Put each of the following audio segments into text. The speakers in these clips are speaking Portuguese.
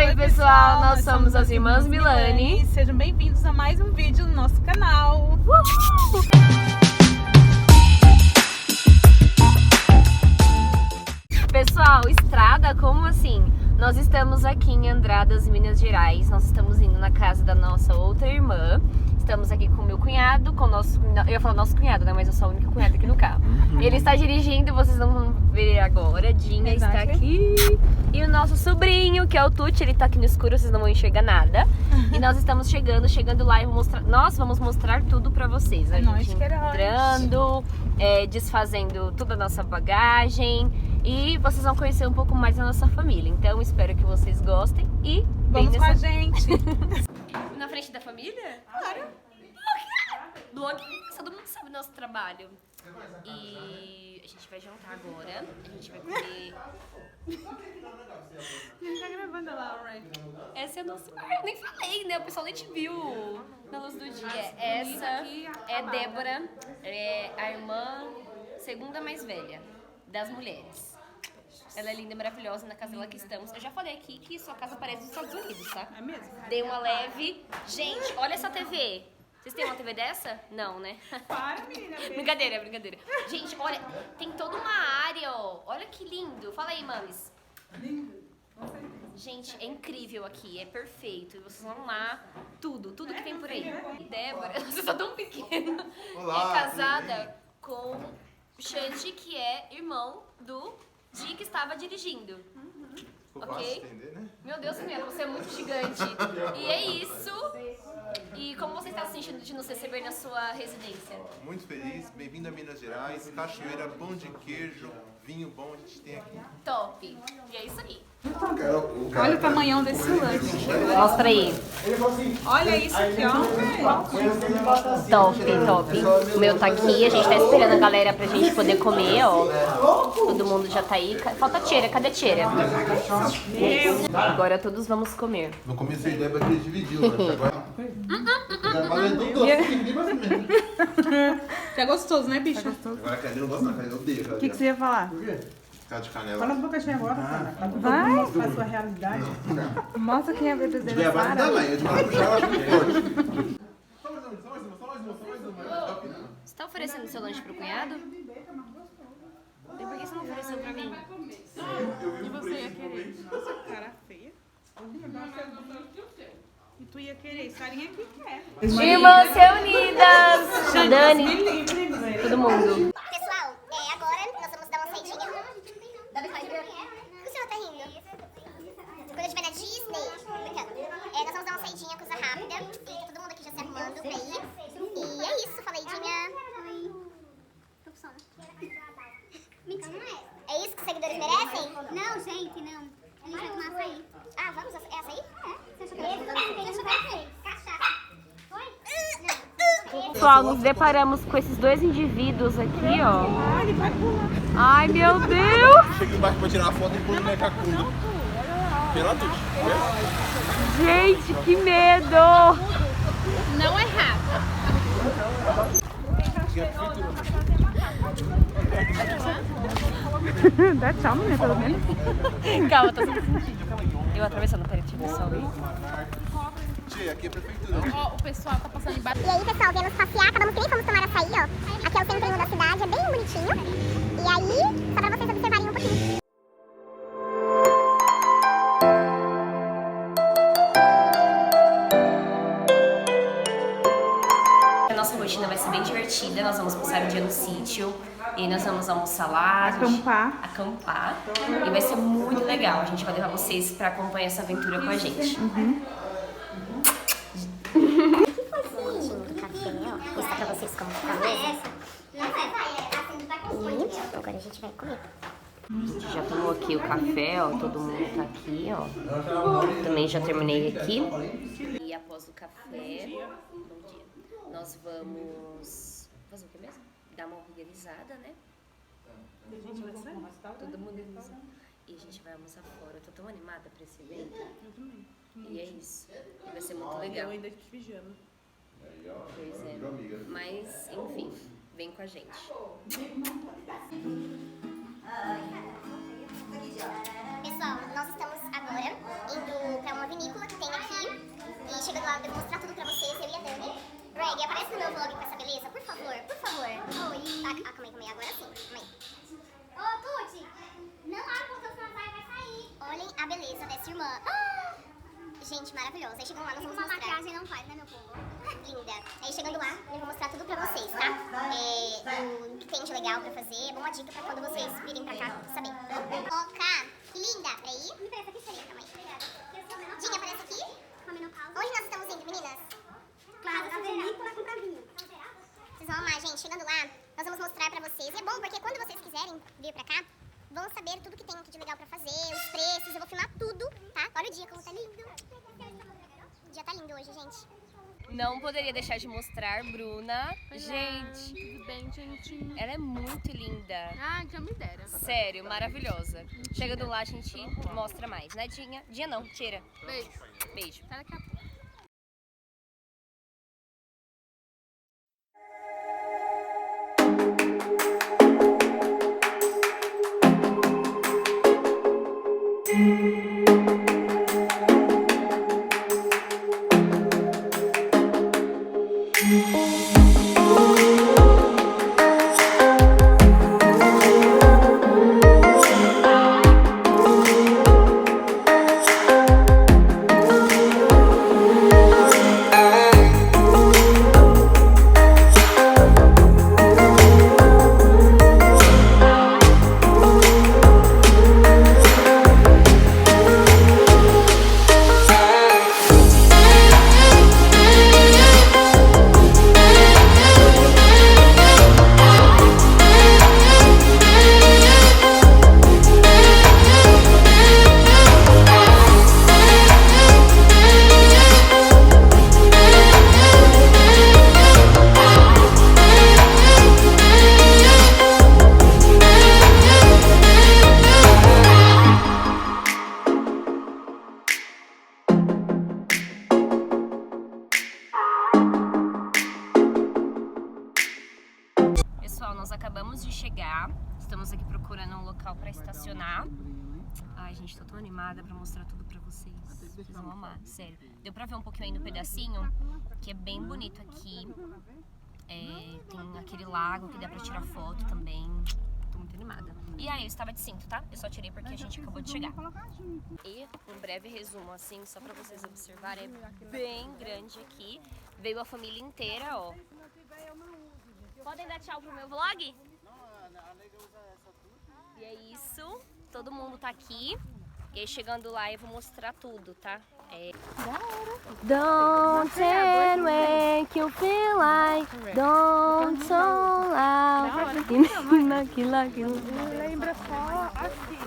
Oi pessoal, nós somos as Irmãs Milani. Sejam bem-vindos a mais um vídeo no nosso canal. Pessoal, estrada, como assim? Nós estamos aqui em Andradas, Minas Gerais. Nós estamos indo na casa da nossa outra irmã. Estamos aqui com o meu cunhado, com o nosso... Eu ia falar nosso cunhado, né? Mas eu sou a única cunhada aqui no carro. Ele está dirigindo, vocês não vão ver agora. Dinha está aqui. E o nosso sobrinho, que é o Tuti, ele está aqui no escuro, vocês não vão enxergar nada. E nós estamos chegando lá e nós vamos mostrar tudo pra vocês. A gente entrando, desfazendo toda a nossa bagagem. E vocês vão conhecer um pouco mais da nossa família. Então espero que vocês gostem e vamos com a gente. Na frente da família? Claro. Blog, todo mundo sabe o nosso trabalho. E a gente vai jantar agora. A gente vai comer. Ele tá gravando lá, Ray. Essa é a nossa. Eu nem falei, né? O pessoal nem te viu na luz do dia. Essa é Débora, é a irmã segunda mais velha das mulheres. Ela é linda e maravilhosa, na casa dela que estamos. Eu já falei aqui que sua casa parece dos Estados Unidos, tá? É mesmo? Dei uma leve. Gente, olha essa TV. Vocês têm uma TV dessa? Não, né? Para, menina. Brincadeira, brincadeira. Gente, olha, tem toda uma área, ó. Olha que lindo. Fala aí, mames. Lindo. Gente, é incrível aqui, é perfeito. E vocês vão amar tudo que tem por aí. Débora, vocês são tão pequena. Olá, é casada com o Xande, que é irmão do Di, que estava dirigindo. Ficou Ok? fácil entender, né? Meu Deus, minha, você é muito gigante. E é isso. E como você está se sentindo de nos receber na sua residência? Muito feliz, bem-vindo a Minas Gerais, cachoeira, pão de queijo, vinho bom a gente tem aqui. Top. E é isso aí. Olha o tamanhão desse lanche. Mostra aí. Olha isso aqui, ó. Top. O meu tá aqui, a gente tá esperando a galera pra gente poder comer, ó. Todo mundo já tá aí. Falta a Tcheira, cadê a Tcheira? Agora todos vamos comer. No começo a ideia era que ele dividiu, né? Agora é tudo doce, ninguém vai comer. Já é gostoso, né, bicho? Agora a Kelly não gosta da Kelly, eu odeio aquela. O que você ia falar? Por quê? Cara de canela. Fala a boca cheia agora, cara. Vai mostrar a sua realidade. Mostra quem é a verdadeira Vai Sara. dar lá, eu de maracujá eu acho muito forte. Só mais uma. Você tá oferecendo seu lanche pro cunhado? E por que você não ofereceu pra mim? E você ia querer? Nossa, cara feia. E tu ia querer? Sarinha que quer. Irmãs reunidas! Dani, todo mundo. Pessoal, agora nós vamos dar uma saidinha. Por que o senhor tá rindo? Quando a gente vai na Disney, brincando. Nós vamos dar uma saidinha, coisa rápida. E todo mundo aqui já se arrumando pra ir. E é isso, falei, Dinha. Oi. Tô com sono. Mentira, não é? É isso que os seguidores merecem? Não, gente, não. A gente vai tomar açaí. Ah, vamos? É açaí? É. Você achou que era açaí? Cachaça. Oi? Pessoal, nos deparamos com esses dois indivíduos aqui, ó. Ele vai pular. Ai, meu Deus! Chega embaixo pra tirar a foto e pôr no Mecacunda. Pela tudo. Gente, que medo! Não é rato. Dá tchau, menina, pelo menos. Calma, tô sem sentido. Eu atravessando, peraí, deixa eu ver só ali. Tia, aqui é prefeitura. Ó, o pessoal tá passando embaixo. E aí, pessoal, viemos passear, acabamos que nem fomos tomar açaí, ó. Aqui é o centrinho da cidade, é bem bonitinho. E aí, só pra vocês observarem um pouquinho. A nossa rotina vai ser bem divertida, nós vamos passar o dia no sítio. E nós vamos almoçar lá, acampar. E vai ser muito legal. A gente vai levar vocês pra acompanhar essa aventura com a gente. Mostrar pra vocês como fica a mesa. E agora a gente vai comer. A gente já tomou aqui o café, ó. Todo mundo tá aqui, ó. Também já terminei aqui. E após o café, bom dia, nós vamos fazer o que mesmo? Dar uma organizada, né? Todo mundo e a gente vai almoçar fora. Eu tô tão animada pra esse evento. Eu também. E é isso. E vai ser muito legal. Eu ainda de pijama. Pois é. Mas, enfim, vem com a gente. Pessoal, nós estamos agora indo para a beleza dessa irmã. Gente, maravilhosa. Aí chegando lá, nós vamos mostrar. Uma maquiagem não faz, né, meu povo? Linda. Aí chegando lá, eu vou mostrar tudo pra vocês, tá? O que tem de legal pra fazer. Uma dica pra quando vocês virem pra cá saber. Ó, Cá, que linda. Peraí. Me parece aqui, peraí, calma aí. Dinha, aparece aqui. Onde nós estamos indo, meninas? Claro, a vinícola comprar vinho. Vocês vão amar, gente. Chegando lá, nós vamos mostrar pra vocês. E é bom, porque quando vocês quiserem vir pra cá, vão saber tudo que tem aqui de legal pra fazer, os preços. Eu vou filmar tudo, tá? Olha o dia como tá lindo. O dia tá lindo hoje, gente. Não poderia deixar de mostrar Bruna. Gente, Tudo bem, gente? ela é muito linda. Ah, que eu me dera. Sério, maravilhosa. Chegando lá, a gente mostra mais, né, Dinha? Dinha não, tira. Beijo. Beijo. Até daqui a pouco. Pessoal, nós acabamos de chegar. Estamos aqui procurando um local pra estacionar. Ai, gente, tô tão animada pra mostrar tudo pra vocês. Vocês vão amar, sério. Deu pra ver um pouquinho aí no pedacinho, que é bem bonito aqui. Tem aquele lago que dá pra tirar foto também. Tô muito animada. E aí, eu estava de cinto, tá? Eu só tirei porque a gente acabou de chegar. E um breve resumo, assim, só pra vocês observarem, é bem grande aqui. Veio a família inteira, ó. Podem dar tchau pro meu vlog? E é isso. Todo mundo tá aqui. E aí, chegando lá, eu vou mostrar tudo, tá? Don't tell make you feel like don't so loud. Lembra só aqui.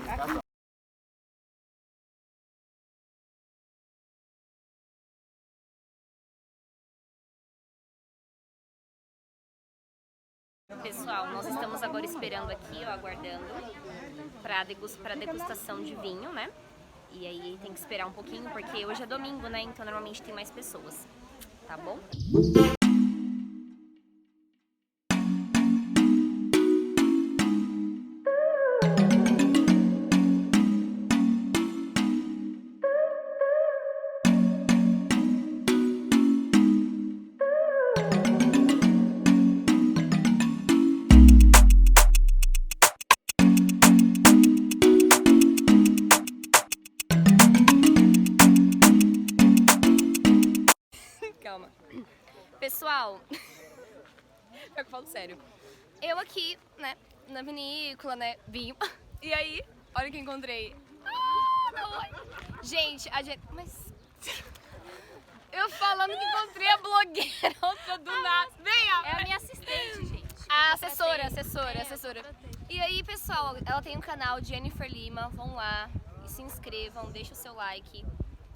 Pessoal, nós estamos agora esperando aqui, ó, aguardando pra degustação de vinho, né? E aí tem que esperar um pouquinho, porque hoje é domingo, né? Então normalmente tem mais pessoas, tá bom? Calma. Pessoal, eu falo sério. Eu aqui, né, na vinícola, né, vinho. E aí, olha o que encontrei. Gente, mas... Eu falando que encontrei a blogueira, outra do nada. Venha! É a minha assistente, gente. A assessora. E aí, pessoal, ela tem um canal, Jennifer Lima. Vão lá e se inscrevam, deixa o seu like.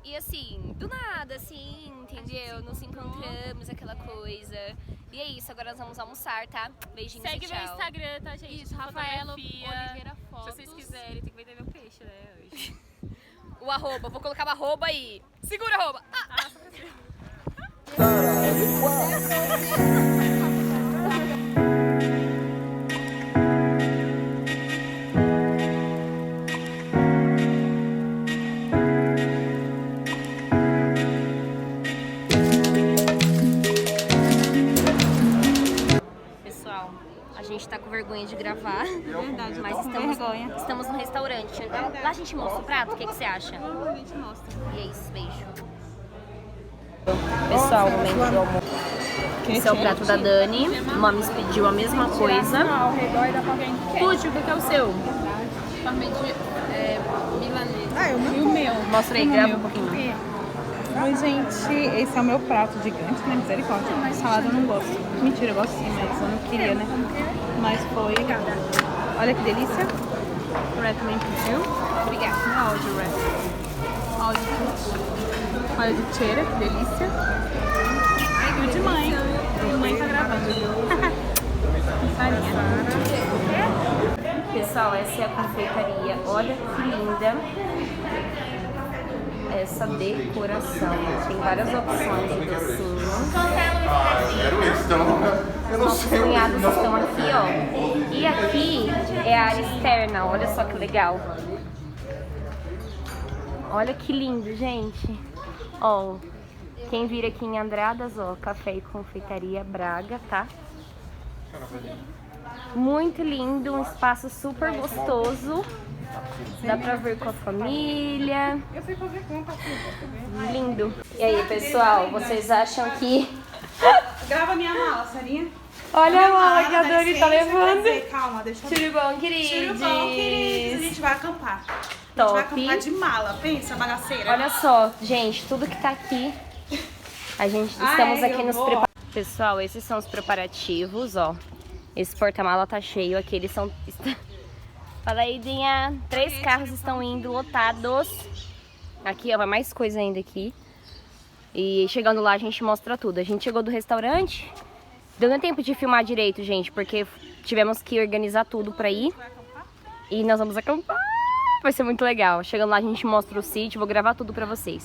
E assim, do nada, assim, entendeu? Nos encontramos, aquela coisa. E é isso, agora nós vamos almoçar, tá? Beijinhos Segue e tchau. meu Instagram, tá, gente? Isso, Rafaela Oliveira Fotos. Se vocês quiserem, tem que vender meu peixe, né, hoje. O arroba, vou colocar o arroba aí. Segura o arroba. Pessoal, a gente tá conversando vergonha de gravar. Verdade, Mas tô com vergonha. estamos no restaurante. Lá a gente mostra o prato, o que você acha? A gente mostra. E é isso, beijo. Pessoal, momento do almoço. Esse é o prato da Dani. Mamis pediu a mesma coisa. Ao redor dá pra ver quem quer. Tuti, o que é o seu? Milanesa. Ah, o meu. Mostra aí, grava um pouquinho. Oi, gente, esse é o meu prato gigante, né? Misericórdia. Salada eu não gosto. Mentira, eu gosto sim, mas eu não queria, né? Mas foi. Olha que delícia. O Red também pediu. Obrigada. Não é áudio, Red. Áudio tudo. Olha de cheira, que delícia. E o de mãe. O de mãe tá gravando. Pessoal, essa é a confeitaria. Olha que linda essa decoração. Tem várias opções de docinho. Quero esse, então. Eu não Nossos sei. cunhados estão aqui, ó. E aqui é a área externa. Olha só que legal. Olha que lindo, gente. Ó, quem vir aqui em Andradas, ó, Café e Confeitaria Braga, tá? Muito lindo, um espaço super gostoso. Dá pra ver com a família. Eu sei fazer conta, filho. Lindo. E aí, pessoal, vocês acham que... Grava minha mala, Sarinha. Olha a mala que a Dani tá levando. Calma, deixa eu ver. Tudo bom, queridos? Tudo bom, queridos? A gente vai acampar. A gente Top. vai acampar de mala. Pensa, bagaceira. Olha só, gente, tudo que tá aqui. Estamos aqui nos preparativos. Pessoal, esses são os preparativos, ó. Esse porta-mala tá cheio aqui, eles são... Fala aí, Dinha. 3 carros estão indo lotados. Aqui, ó, vai mais coisa ainda aqui. E chegando lá a gente mostra tudo. A gente chegou do restaurante. Deu nem tempo de filmar direito, gente, porque tivemos que organizar tudo pra ir. E nós vamos acampar. Vai ser muito legal. Chegando lá a gente mostra o sítio, vou gravar tudo pra vocês.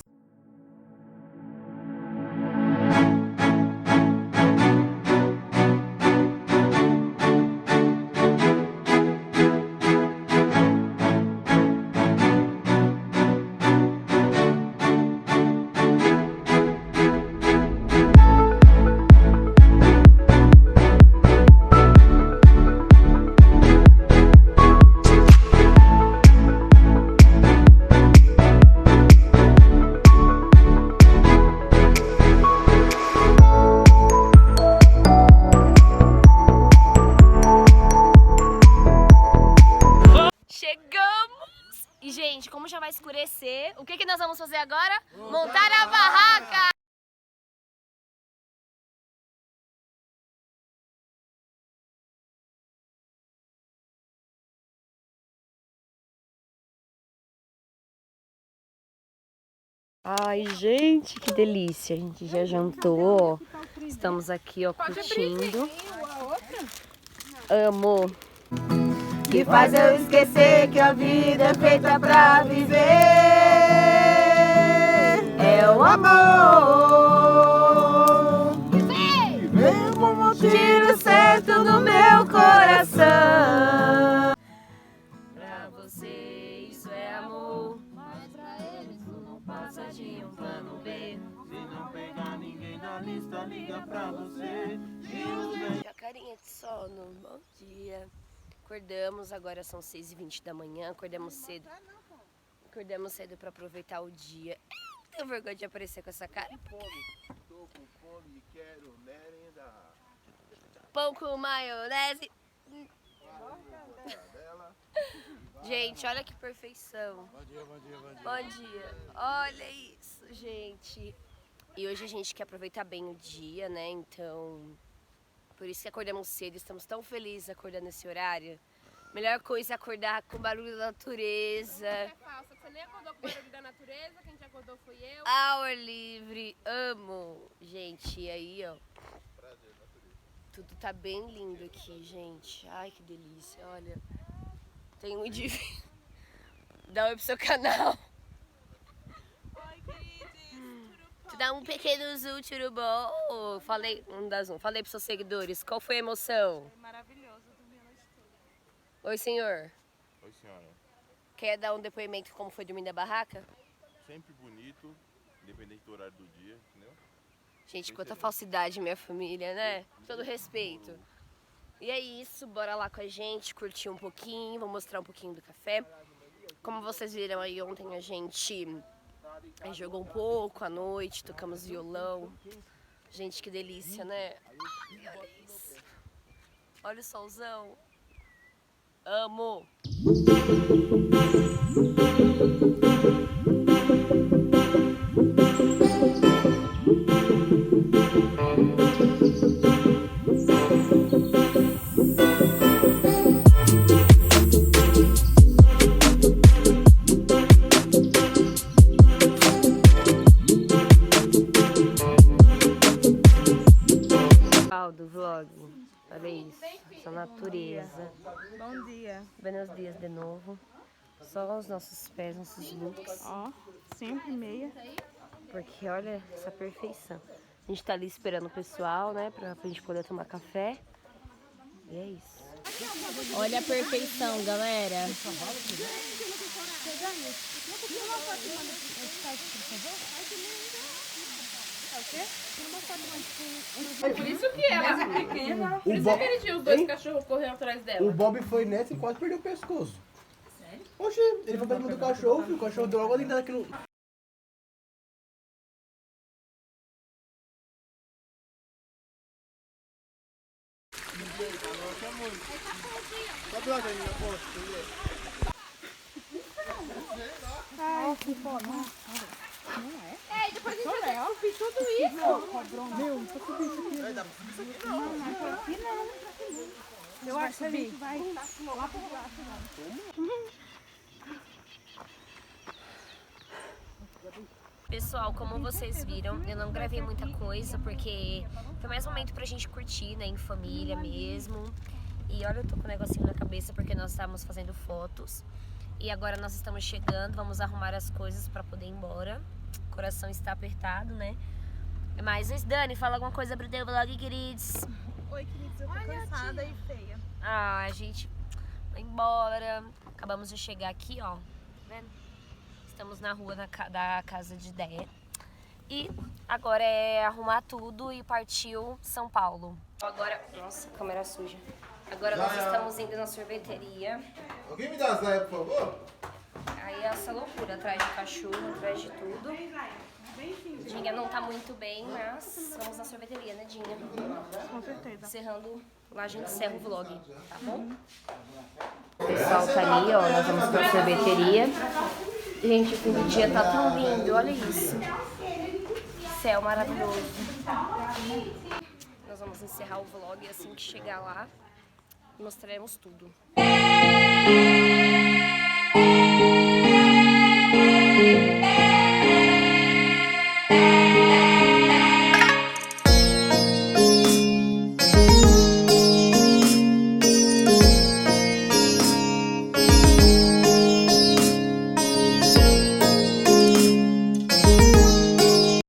Gente, como já vai escurecer, o que nós vamos fazer agora? Montar a barraca! Ai, gente, que delícia! A gente já jantou, estamos aqui, ó, curtindo. Amo! Que faz eu esquecer que a vida é feita pra viver. É o amor que vem como um tiro certo no meu coração. Pra você isso é amor, mas pra eles não passa de um plano B. Se não pegar ninguém da lista, liga pra você. A carinha de sono, bom dia. Acordamos, agora são 6h20 da manhã, acordamos cedo. Acordamos cedo pra aproveitar o dia. Eu não tenho vergonha de aparecer com essa cara. Tô com fome e quero merendar. Pão com maionese. Gente, olha que perfeição. Bom dia, bom dia, bom dia. Bom dia. Olha isso, gente. E hoje a gente quer aproveitar bem o dia, né? Então, por isso que acordamos cedo. Estamos tão felizes acordando nesse horário. Melhor coisa é acordar com o barulho da natureza. É falso, você nem acordou com o barulho da natureza, quem te acordou foi eu. Ao ar livre, amo. Gente, e aí, ó. Tudo tá bem lindo aqui, gente. Ai, que delícia, olha. Tem um divino. Dá um oi pro seu canal. Oi, queridos. Tu dá um pequeno zoom, turubom. Falei, não dá zoom. Falei pros seus seguidores, qual foi a emoção? Foi maravilhoso, eu dormi a noite toda. Oi, senhor. Oi, senhora. Quer dar um depoimento de como foi dormir na barraca? Sempre bonito, independente do horário do dia, entendeu? Gente, quanta falsidade, minha família, né? Com todo respeito. E é isso, bora lá com a gente, curtir um pouquinho, vou mostrar um pouquinho do café. Como vocês viram aí, ontem a gente jogou um pouco à noite, tocamos violão. Gente, que delícia, né? Ai, olha isso. Olha o solzão. Amo! Do vlog, olha isso, essa natureza. Bom dia. Buenos dias de novo. Só os nossos pés, nossos looks. Ó, sempre meia. Porque olha essa perfeição. A gente tá ali esperando o pessoal, né, pra gente poder tomar café. E é isso. Olha a perfeição, galera. Por isso que ela é pequena. Por isso que ele tinha os dois cachorros correndo atrás dela. O Bob foi nessa e quase perdeu o pescoço. Oxê, ele foi pra cima do cachorro, filho. O cachorro deu logo ali naquilo. Ai, que foda. Não é? É, depois a gente vai ter que subir tudo isso. Meu, não precisa subir isso aqui. Não, não é por aqui não. Eu acho que a gente vai lá pro baixo. Pessoal, como vocês viram, eu não gravei muita coisa porque foi mais um momento pra gente curtir, né, em família mesmo. E olha, eu tô com um negocinho na cabeça porque nós estávamos fazendo fotos. E agora nós estamos chegando, vamos arrumar as coisas pra poder ir embora. O coração está apertado, né? Mas, Dani, fala alguma coisa pro teu vlog, queridos. Oi, queridos, eu tô cansada e feia. Ah, a gente vai embora. Acabamos de chegar aqui, ó. Tá vendo? Estamos na rua da casa de Dé. E agora é arrumar tudo e partiu São Paulo. Agora... Nossa, câmera suja. Agora nós estamos indo na sorveteria. Alguém me dá as laias, por favor? Aí é essa loucura, atrás de cachorro, atrás de tudo. Dinha não tá muito bem, mas vamos na sorveteria, né, Dinha? Com certeza. Encerrando, lá a gente encerra o vlog, tá bom? O pessoal tá ali, ó, nós vamos pra sorveteria. Gente, o fim do dia tá tão lindo, olha isso. Céu maravilhoso. Nós vamos encerrar o vlog assim que chegar lá. Mostraremos tudo.